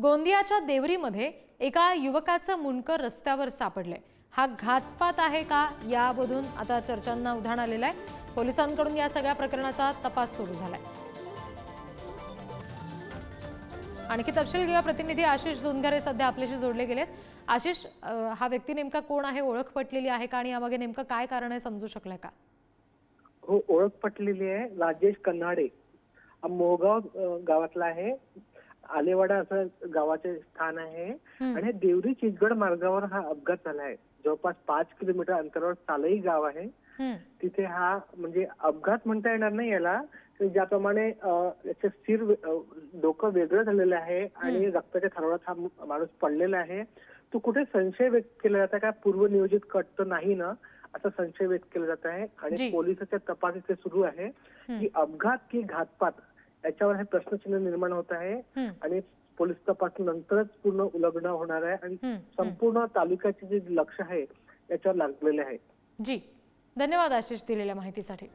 गोंदियाच्या देवरीमध्ये एका युवकाचं मुंडकं रस्त्यावर सापडलंय। हा घातपात आहे का यामधून आता चर्चांना उधाण आलेलं आहे। पोलिसांकडून या सगळ्या प्रकरणाचा तपास सुरू झालाय। आणखी तपशील घेऊया, प्रतिनिधी आशिष झुंजारे सध्या आपल्याशी जोडले गेलेत। आशिष, हा व्यक्ती नेमका कोण आहे, ओळख पटलेली आहे का आणि यामागे नेमकं काय कारण आहे, समजू शकलंय का? हो, ओळख पटलेली आहे। राजेश कन्हाडे मोहगाव गावातला आहे। आलेवाडा असं गावाचे स्थान आहे आणि देवरी चिचगड मार्गावर हा अपघात झाला आहे। जवळपास 5 किलोमीटर अंतरावर सालई गाव आहे। तिथे हा म्हणजे अपघात म्हणता येणार नाही याला, ज्याप्रमाणे याचे स्थिर डोकं वेगळं झालेलं आहे आणि रक्ताच्या थरोळ्यात हा माणूस पडलेला आहे। तो कुठे संशय व्यक्त केला जात का पूर्वनियोजित कट तर नाही ना, असा संशय व्यक्त केला जात आहे आणि पोलिसांच्या तपास इथे सुरू आहे की अपघात की घातपात याच्यावर हे प्रश्नचिन्ह निर्माण होत आहे आणि पोलीस तपास नंतरच पूर्ण उलगडण होणार आहे आणि संपूर्ण तालुक्याचे जे लक्ष आहे याच्यावर लागलेले आहे। जी, धन्यवाद आशिष दिलेल्या माहितीसाठी।